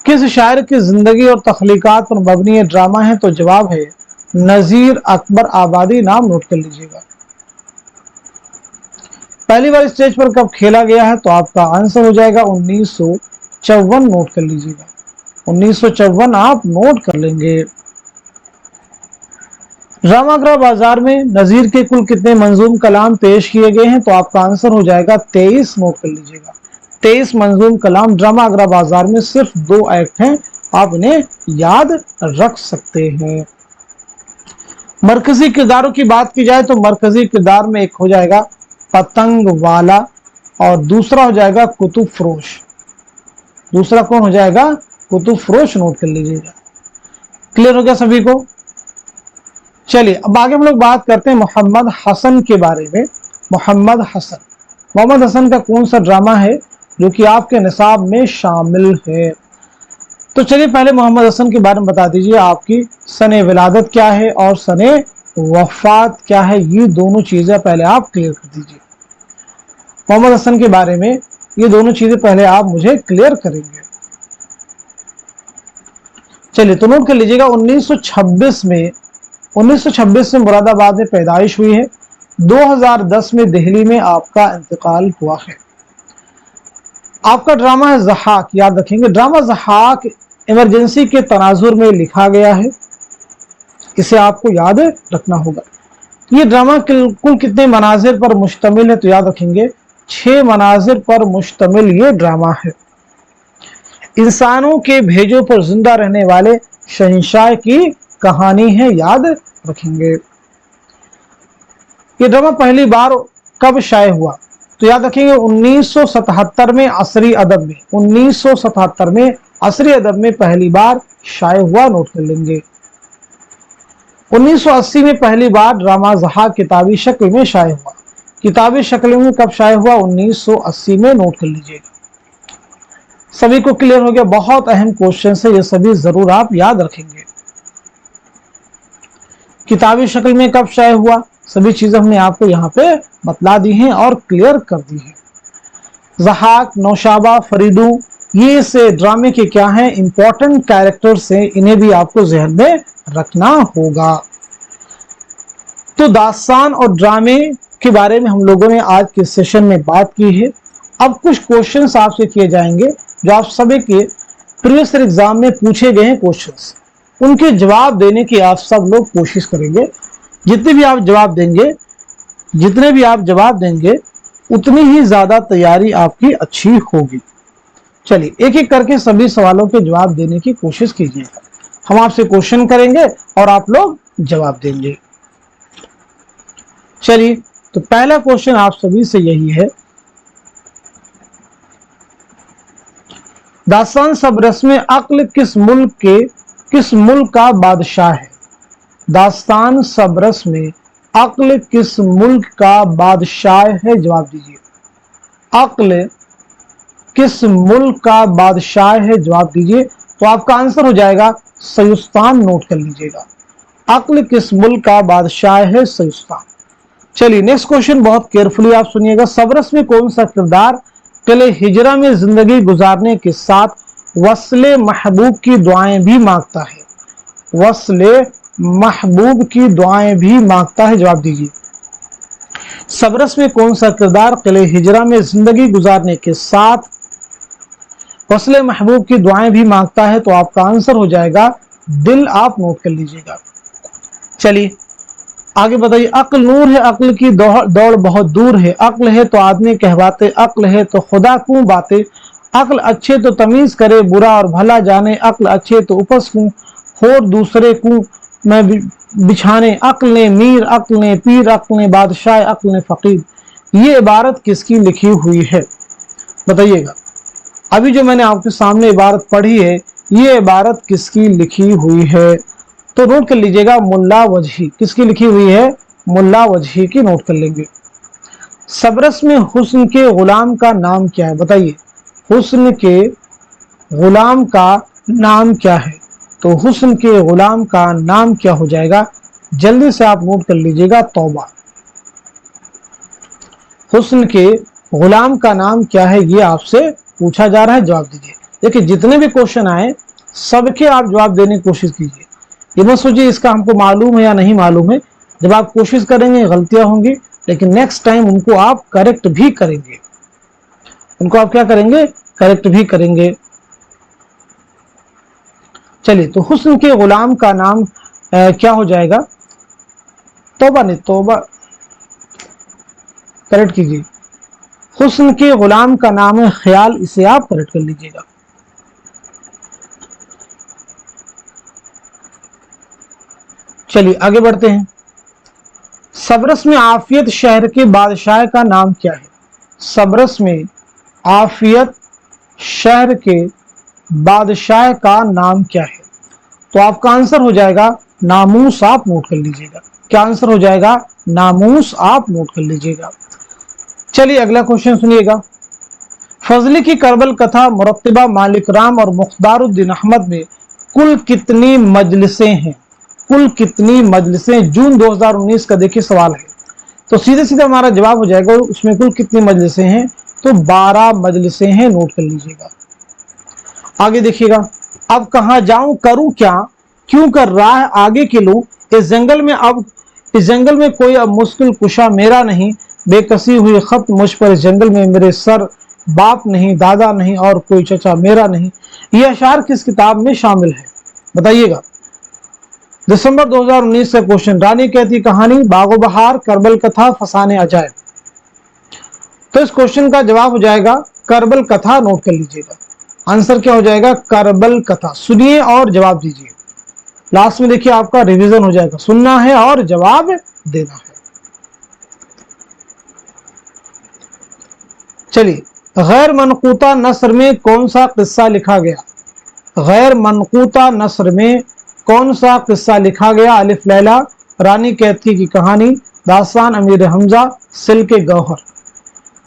किस शायर की जिंदगी और तख्लीकात पर मबनी ड्रामा है? तो जवाब है नजीर अकबर आबादी, नाम नोट कर लीजिएगा। पहली बार स्टेज पर कब खेला गया है? तो आपका आंसर हो जाएगा 1954, नोट कर लीजिएगा। 1954 आप नोट कर लेंगे। ड्रामा आगरा बाजार में नजीर के कुल कितने मंजूम कलाम पेश किए गए हैं? तो आपका आंसर हो जाएगा 23, नोट कर लीजिएगा। 23 मंजूम कलाम। ड्रामा आगरा बाजार में सिर्फ 2 एक्ट हैं, आप इन्हें याद रख सकते हैं। मरकजी किरदारों की बात की जाए तो मरकजी किरदार में एक हो जाएगा पतंग वाला और दूसरा हो जाएगा कुतुब फरोश। दूसरा कौन हो जाएगा? कुतुब फरोश, नोट कर लीजिएगा। क्लियर हो गया सभी को? चलिए, अब आगे हम लोग बात करते हैं मोहम्मद हसन के बारे में। मोहम्मद हसन का कौन सा ड्रामा है जो कि आपके निसाब में शामिल है? तो चलिए, पहले मोहम्मद हसन के बारे में बता दीजिए। आपकी सने विलादत क्या है और सने वफात क्या है, ये दोनों चीजें पहले आप क्लियर कर दीजिए। मोहम्मद हसन के बारे में ये दोनों चीजें पहले आप मुझे क्लियर करेंगे। चलिए, तो नोट कर लीजिएगा। 1926 में मुरादाबाद में पैदाइश हुई है। 2010 में दिल्ली में आपका इंतकाल हुआ है। आपका ड्रामा है ज़हाक, याद रखेंगे। ड्रामा ज़हाक इमरजेंसी के तनाजुर में लिखा गया है, इसे आपको याद रखना होगा। ये ड्रामा कुल कितने मनाजिर पर मुश्तमिल है? तो याद रखेंगे 6 मनाजिर पर मुश्तमिल ये ड्रामा है। इंसानों के भेजों पर जिंदा रहने वाले शहंशाह की कहानी है, याद रखेंगे। ये ड्रामा पहली बार कब शाये हुआ? तो याद रखेंगे 1977 में असरी अदब में। 1977 में असरी अदब में पहली बार शाये हुआ, नोट कर लेंगे। 1980 में पहली बार ड्रामा ज़हाक किताबी शक्ल में शाये हुआ। किताबी शक्ल में कब शाये हुआ? 1980 में, नोट कर लीजिएगा। सभी को क्लियर हो गया? बहुत अहम क्वेश्चन है, ये सभी जरूर आप याद रखेंगे। किताबी शक्ल में कब शाये हुआ, सभी चीजें हमने आपको यहाँ पे बतला दी हैं और क्लियर कर दी है। ज़हाक, नौशाबा, फरीदू, ये से ड्रामे के क्या हैं? इंपॉर्टेंट कैरेक्टर्स हैं, इन्हें भी आपको जहन में रखना होगा। तो दास्तान और ड्रामे के बारे में हम लोगों ने आज के सेशन में बात की है। अब कुछ क्वेश्चंस आपसे किए जाएंगे जो आप सभी के प्रीवियस ईयर एग्जाम में पूछे गए हैं क्वेश्चंस, उनके जवाब देने की आप सब लोग कोशिश करेंगे। जितने भी आप जवाब देंगे उतनी ही ज्यादा तैयारी आपकी अच्छी होगी। चलिए, एक एक करके सभी सवालों के जवाब देने की कोशिश कीजिएगा। हम आपसे क्वेश्चन करेंगे और आप लोग जवाब देंगे। चलिए, तो पहला क्वेश्चन आप सभी से यही है, दास्तान सब रस्म अक्ल किस मुल्क का बादशाह है? दास्तान सब रस्म अक्ल किस मुल्क का बादशाह है? जवाब दीजिए। अक्ल किस मुल्क का बादशाह है? जवाब दीजिए। तो आपका आंसर हो जाएगा सयुस्तान, नोट कर लीजिएगा। अक्ल किस मुल्क का बादशाह है? सयुस्तान। चलिए, नेक्स्ट क्वेश्चन बहुत केयरफुली आप सुनिएगा। सबरस में कौन सा किरदार किले हिजरा में जिंदगी गुजारने के साथ वस्ले महबूब की दुआएं भी मांगता है? वस्ले महबूब की दुआएं भी मांगता है, जवाब दीजिए। सबरस में कौन सा किरदार किले हिजरा में जिंदगी गुजारने के साथ वस्ले महबूब की दुआएं भी मांगता है? तो आपका आंसर हो जाएगा दिल। आप नोट कर लीजिएगा। चलिए आगे बताइए। अक्ल नूर है, अक्ल की दौड़ बहुत दूर है, अक्ल है तो आदमी कहवाते, अक्ल है तो खुदा क्यों बातें, अक्ल अच्छे तो तमीज करे बुरा और भला जाने, अक्ल अच्छे तो उपस क्यों और दूसरे को मैं बिछाने, अक्ल ने मीर, अक्ल ने पीर, अक्ल ने बादशाह, अक्ल ने फकीर। ये इबारत किसकी लिखी हुई है? बताइएगा। अभी जो मैंने आपके सामने इबारत पढ़ी है, ये इबारत किसकी लिखी हुई है? तो नोट कर लीजिएगा, मुल्ला वजही। किसकी लिखी हुई है? मुल्ला वजही की नोट कर लेंगे। सबरस में हुस्न के गुलाम का नाम क्या है? बताइए, हुस्न के गुलाम का नाम क्या है? तो हुस्न के गुलाम का नाम क्या हो जाएगा? जल्दी से आप नोट कर लीजिएगा, तौबा। हुस्न के गुलाम का नाम क्या है, ये आपसे पूछा जा रहा है, जवाब दीजिए। देखिए जितने भी क्वेश्चन आए सबके आप जवाब देने की कोशिश कीजिए। ये मत सोचिए इसका हमको मालूम है या नहीं मालूम है। जब आप कोशिश करेंगे गलतियां होंगी, लेकिन नेक्स्ट टाइम उनको आप करेक्ट भी करेंगे। उनको आप क्या करेंगे? करेक्ट भी करेंगे। चलिए, तो हुस्न के गुलाम का नाम क्या हो जाएगा? तौबा नहीं, तौबा करेक्ट कीजिए। हुस्न के गुलाम का नाम है ख्याल, इसे आप करेक्ट कर लीजिएगा। चलिए आगे बढ़ते हैं। सबरस में आफियत शहर के बादशाह का नाम क्या है? सबरस में आफियत शहर के बादशाह का नाम क्या है? तो आपका आंसर हो जाएगा नामूस। आप नोट कर लीजिएगा। क्या आंसर हो जाएगा? नामूस। आप नोट कर लीजिएगा। चलिए अगला क्वेश्चन सुनिएगा। फजली की करबल कथा, मुरत्तिबा, मालिक राम और मुख्तारुद्दीन अहमद में कुल कितनी मजलिसें हैं? कुल कितनी मजलिसें? जून 2019 का देखिए सवाल है, तो सीधे सीधे हमारा जवाब हो जाएगा उसमें कुल कितनी मजलिसें हैं? तो 12 मजलिसें हैं। नोट कर लीजिएगा। आगे देखिएगा। अब कहां जाऊं, करूं क्या, क्यों कर रहा है आगे के लोग, इस जंगल में कोई अब मुश्किल कुशा मेरा नहीं, बेकसी हुई खत मुझ पर इस जंगल में, मेरे सर बाप नहीं, दादा नहीं और कोई चचा मेरा नहीं। ये अशार किस किताब में शामिल है? बताइएगा। दिसंबर 2019 का क्वेश्चन। रानी कहती कहानी, बागो बहार, करबल कथा, फसाने अजायब। तो इस क्वेश्चन का जवाब हो जाएगा करबल कथा। नोट कर लीजिएगा। आंसर क्या हो जाएगा? करबल कथा। सुनिए और जवाब दीजिए। लास्ट में देखिए आपका रिवीजन हो जाएगा। सुनना है और जवाब देना है। चलिए, गैर मनकूता नस्र में कौन सा किस्सा लिखा गया? गैर मनकूता नस्र में कौन सा किस्सा लिखा गया? अलिफ लैला, रानी कैथी की कहानी, दास्तान अमीर हमजा, सिल के गौहर।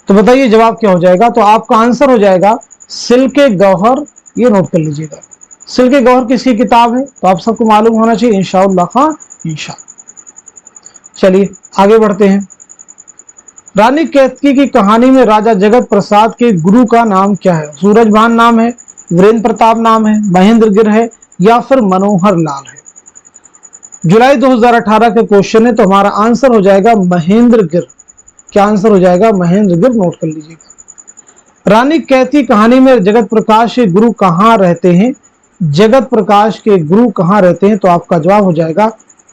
तो बताइए जवाब क्या हो जाएगा? तो आपका आंसर हो जाएगा सिल के गौहर। ये नोट कर लीजिएगा। सिल के गौहर किसकी किताब है? तो आप सबको मालूम होना चाहिए इंशाअल्लाह खां इंशाअल्लाह। चलिए आगे बढ़ते हैं। रानी कैथी की कहानी में राजा जगत प्रसाद के गुरु का नाम क्या है? सूरजभान नाम है, वीरेंद्र प्रताप नाम है, महेंद्र गिर है या फिर मनोहर लाल है? जुलाई 2018 का क्वेश्चन है, तो हमारा आंसर हो जाएगा महेंद्र गिर। क्या आंसर हो जाएगा? महेंद्र गिर। नोट कर लीजिएगा। रानी कैथी कहानी में जगत प्रकाश के गुरु कहाँ रहते हैं? जगत प्रकाश के गुरु कहाँ रहते हैं? तो आपका जवाब हो जाएगा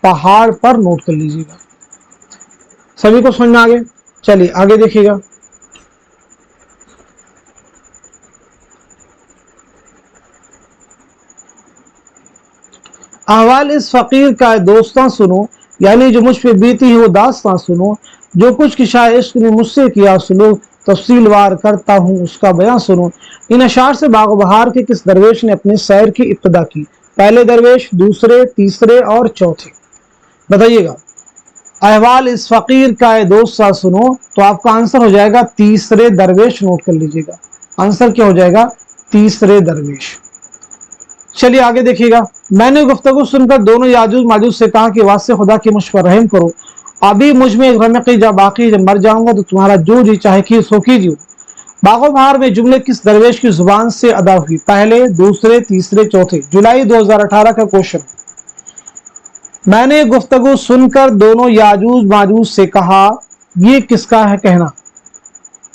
पहाड़ पर। नोट कर लीजिएगा। सभी को समझ में आ गया? चलिए आगे देखिएगा। अहवाल इस फकीर का दोस्तां सुनो, यानी जो मुझ पे बीती है वो दास्तां सुनो, जो कुछ किशा इश्क ने मुझसे किया सुलूक, तफसील वार करता हूँ उसका बयां सुनो। इन अशार से बागो बहार के किस दरवेश ने अपने सैर की इब्तिदा की? पहले दरवेश, दूसरे, तीसरे और चौथे? बताइएगा। अहवाल इस फकीर का दोस्तां सुनो, तो आपका आंसर हो जाएगा तीसरे दरवेश। नोट कर लीजिएगा। आंसर क्या हो जाएगा? तीसरे दरवेश। चलिए आगे देखिएगा। मैंने गुफ्तगू सुनकर दोनों याजूज माजूज से कहा कि वास्ते खुदा की मुझ पर रहम करो, अभी मुझ में एक रमक़ी जा बाकी, जब मर जाऊंगा तो तुम्हारा जो जी चाहे कि सो कीजिए। बागो बहार में जुमले किस दरवेश की जुबान से अदा हुई? पहले, दूसरे, तीसरे, चौथे? जुलाई 2018 का क्वेश्चन। मैंने गुफ्तगू सुनकर दोनों याजूज माजूज से कहा, ये किसका है कहना?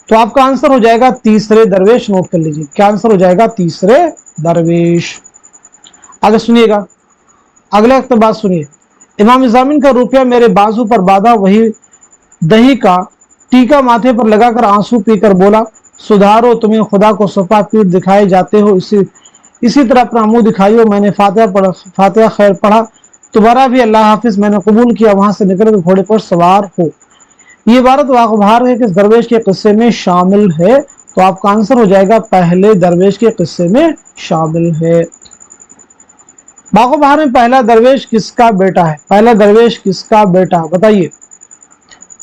तो आपका आंसर हो जाएगा तीसरे दरवेश। नोट कर लीजिए, क्या आंसर हो जाएगा? तीसरे दरवेश। आगे सुनिएगा, अगला इक़्तिबास सुनिए। इमाम ज़ामिन का रुपया मेरे बाजू पर बांधा, वही दही का टीका माथे पर लगाकर आंसू पीकर बोला, सुधारो, तुम्हें खुदा को सफा पीठ दिखाए जाते हो, इसी तरह अपना मुंह दिखाइयो। मैंने फातिहा खैर पढ़ा, तुम्हारा भी अल्लाह हाफिज, मैंने कबूल किया, वहां से निकल घोड़े पर सवार हो। ये इबारत वाक़बार है किस दरवेश के किस्से में शामिल है? तो आपका आंसर हो जाएगा पहले दरवेश के किस्से में शामिल है। वाक़बार में पहला दरवेश किसका बेटा है? पहला दरवेश किसका बेटा, बताइए।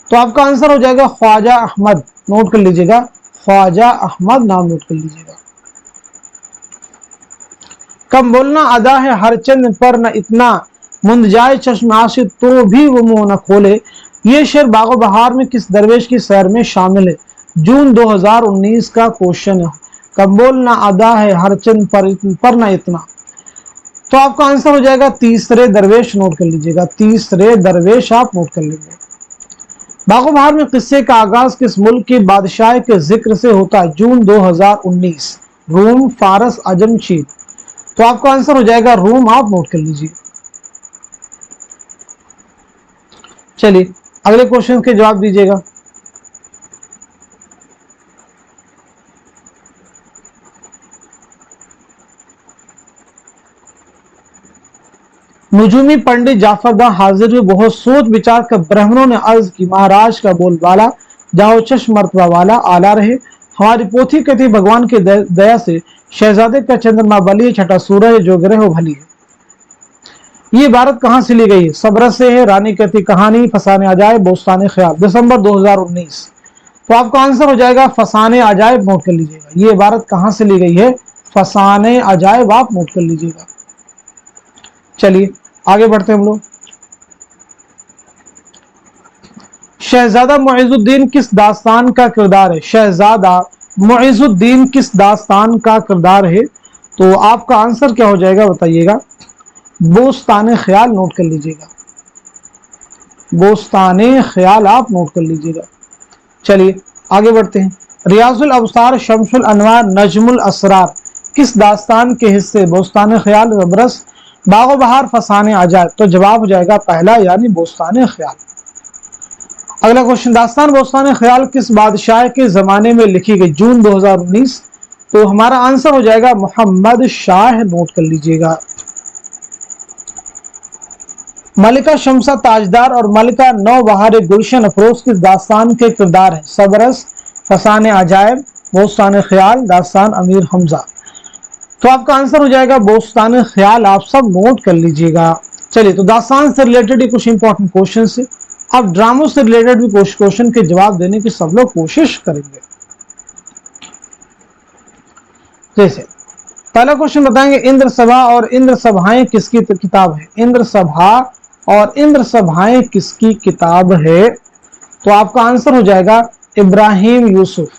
तो आपका आंसर हो जाएगा ख्वाजा अहमद। नोट कर लीजिएगा, ख्वाजा अहमद नाम नोट कर लीजिएगा। कम बोलना अदा है हर चंद पर न इतना, मुंद जाए चश्म आशिक तो भी वो मुंह न खोले। ये शेर बागो बहार में किस दरवेश की सैर में शामिल है? जून 2019 का क्वेश्चन है। कम बोलना अदा है हर चंद पर न इतना, तो आपका आंसर हो जाएगा तीसरे दरवेश। नोट कर लीजिएगा, तीसरे दरवेश आप नोट कर लीजिए। बागो बहार में किस्से का आगाज किस मुल्क के बादशाह के जिक्र से होता है? जून 2019, रूम, फारस, अजम, चीन। तो आपका आंसर हो जाएगा रूम, आप नोट कर लीजिए। चलिए अगले क्वेश्चन के जवाब दीजिएगा। नुजूमी पंडित जाफरदा हाजिर में बहुत सोच विचार कर ब्राह्मणों ने अर्ज की, महाराज का बोलबाला जाओ चश्म मर्तबा वाला आला रहे। हमारी पोथी कहती भगवान की दया से शहजादे का चंद्रमा बली, छठा सूरज जो ग्रह हो भली है। ये इबारत कहां से ली गई है? सब्र से है। रानी कहती कहानी, फसाने अजायब, बोस्तान ख्याल, दिसंबर 2019। तो आपका आंसर हो जाएगा फसाने अजायब। नोट कर लीजिएगा, ये इबारत कहां से ली गई है? फसाने अजायब, आप नोट कर लीजिएगा। चलिए आगे बढ़ते हैं हम लोग। शहजादा मुइजुद्दीन किस दास्तान का किरदार है? शहजादा मुइजुद्दीन किस दास्तान का किरदार है? तो आपका आंसर क्या हो जाएगा, बताइएगा। बोस्तान ख्याल, नोट कर लीजिएगा, बोस्तान ख्याल आप नोट कर लीजिएगा। चलिए आगे बढ़ते हैं। रियाजुल अबसार, शम्सुल अनवार, नजमुल असरार किस दास्तान के हिस्से? बोस्तान ख्याल, रबरस, बागो बहार, फसाने अजायब। तो जवाब हो जाएगा पहला, यानी बोस्तान ख्याल। अगला क्वेश्चन, दास्तान बोस्तान ख्याल किस बादशाह के जमाने में लिखी गई? जून 2019। तो हमारा आंसर हो जाएगा मोहम्मद शाह। नोट कर लीजिएगा। मलिका शमसा ताजदार और मलिका नौबहार गुलशन अफरोज किस दास्तान के किरदार है? सबरस, फसाने अजायब, बोस्तान ख्याल, दास्तान अमीर हमजा। तो आपका आंसर हो जाएगा बोस्तान ख्याल, आप सब नोट कर लीजिएगा। चलिए, तो दास्तान से रिलेटेड कुछ इंपॉर्टेंट क्वेश्चन से, अब ड्रामों से रिलेटेड भी कुछ क्वेश्चन के जवाब देने की सब लोग कोशिश करेंगे। जैसे पहला क्वेश्चन बताएंगे, इंद्र सभा और इंद्र सभाएं किसकी किताब है? इंद्र सभा और इंद्र सभाएं किसकी किताब है? तो आपका आंसर हो जाएगा इब्राहिम यूसुफ।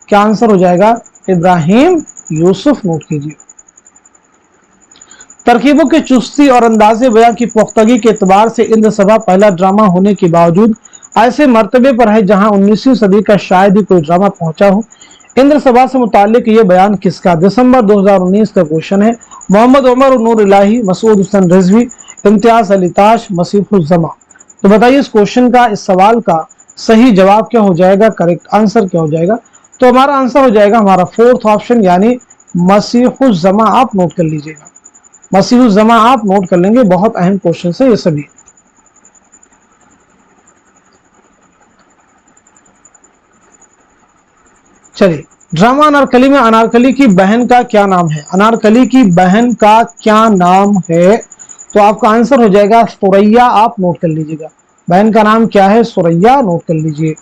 क्या आंसर हो जाएगा? इब्राहिम यूसुफ। नोट कीजिए। तरकीबों की चुस्ती और अंदाजे बयां की पुख्तगी के एतबार से इंद्र सभा पहला ड्रामा होने के बावजूद ऐसे मर्तबे पर है जहां 19वीं सदी का शायद ही कोई ड्रामा पहुंचा हो। इंद्र सभा से मुतालिक ये बयान किसका? दिसंबर 2019 का क्वेश्चन है। मोहम्मद उमर नूर इलाही, मसूद हुसैन रिजवी, इम्तियाज अली ताश, मसीफुज्जमा। तो बताइए इस क्वेश्चन का, इस सवाल का सही जवाब क्या हो जाएगा? करेक्ट आंसर क्या हो जाएगा? तो हमारा आंसर हो जाएगा हमारा फोर्थ ऑप्शन, यानी मसीहुज्जमा। आप नोट कर लीजिएगा, मसीहुज्जमा आप नोट कर लेंगे। बहुत अहम क्वेश्चन है ये सभी। चलिए, ड्रामा अनारकली में अनारकली की बहन का क्या नाम है? अनारकली की बहन का क्या नाम है? तो आपका आंसर हो जाएगा सुरैया। आप नोट कर लीजिएगा, बहन का नाम क्या है? सुरैया। नोट कर लीजिए।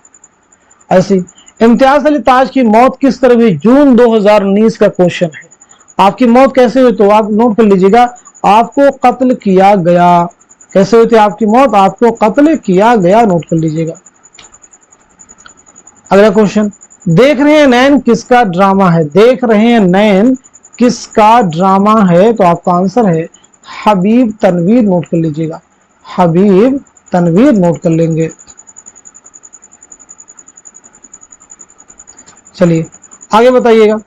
ऐसी इम्तियाज अली ताज की मौत किस तरह हुई? जून 2019 का क्वेश्चन है। आपकी मौत कैसे हुई? तो आप नोट कर लीजिएगा, आपको कत्ल किया गया। कैसे हुई थी आपकी मौत? आपको कत्ल किया गया। नोट कर लीजिएगा। अगला क्वेश्चन, देख रहे हैं नैन किसका ड्रामा है? देख रहे हैं नैन किसका ड्रामा है? तो आपका आंसर है हबीब तनवीर। नोट कर लीजिएगा, हबीब तनवीर नोट कर लेंगे। चलिए आगे बताइएगा।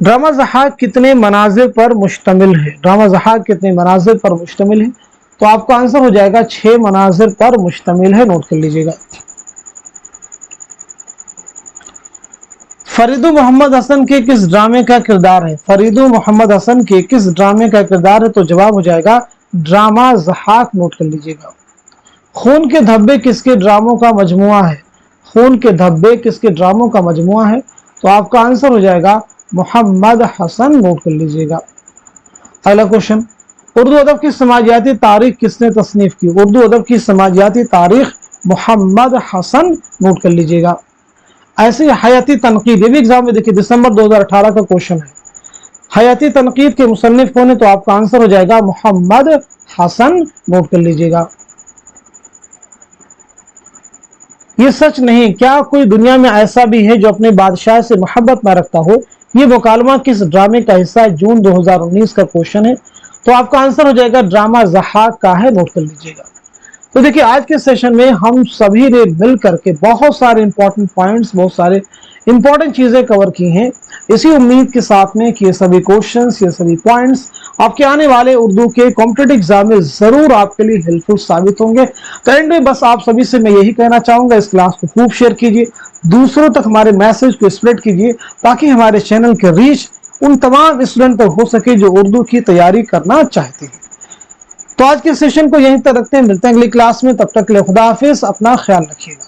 ड्रामा ज़हाक कितने मनाजिर पर मुश्तमिल है? ड्रामा ज़हाक कितने मनाजिर पर मुश्तमिल है? तो आपका आंसर हो जाएगा 6 मनाजिर पर मुश्तमिल है, नोट कर लीजिएगा। फरीदु मोहम्मद हसन के किस ड्रामे का किरदार है? फरीदु मोहम्मद हसन के किस ड्रामे का किरदार है? तो जवाब हो जाएगा ड्रामा ज़हाक, नोट कर लीजिएगा। खून के धब्बे किसके ड्रामों का मजमुआ है? खून के धब्बे किसके ड्रामों का मजमुआ है? तो आपका आंसर हो जाएगा मोहम्मद हसन, नोट कर लीजिएगा। अगला क्वेश्चन, उर्दू अदब की समाजियाती तारीख किसने तसनीफ की? उर्दू अदब की समाजियाती तारीख मोहम्मद हसन, नोट कर लीजिएगा। ऐसे हयाती तनकीद, ये भी एग्जाम में देखिए दिसंबर 2018 का क्वेश्चन है। हयाती तनकीद के मुसन्निफ कौन है? तो आपका आंसर हो जाएगा मोहम्मद हसन, नोट कर लीजिएगा। ये सच नहीं, क्या कोई दुनिया में ऐसा भी है जो अपने बादशाह से मोहब्बत न रखता हो? ये मुकालमा किस ड्रामे का हिस्सा है? जून 2019 का क्वेश्चन है। तो आपका आंसर हो जाएगा ड्रामा ज़हाक का है, नोट कर लीजिएगा। तो देखिए आज के सेशन में हम सभी ने मिल करके बहुत सारे इंपॉर्टेंट पॉइंट्स, बहुत सारे इंपॉर्टेंट चीजें कवर की हैं, इसी उम्मीद के साथ में कि ये सभी क्वेश्चंस, ये सभी पॉइंट्स आपके आने वाले उर्दू के कॉम्पिटिटिव एग्जाम में जरूर आपके लिए हेल्पफुल साबित होंगे। तो एंड में बस आप सभी से मैं यही कहना चाहूंगा, इस क्लास को खूब शेयर कीजिए, दूसरों तक हमारे मैसेज को स्प्रेड कीजिए, ताकि हमारे चैनल के रीच उन तमाम स्टूडेंट तक हो सके जो उर्दू की तैयारी करना चाहते हैं। तो आज के सेशन को यहीं तक रखते हैं, मिलते हैं अगली क्लास में, तब तक के लिए खुदा हाफिज, अपना ख्याल रखिएगा।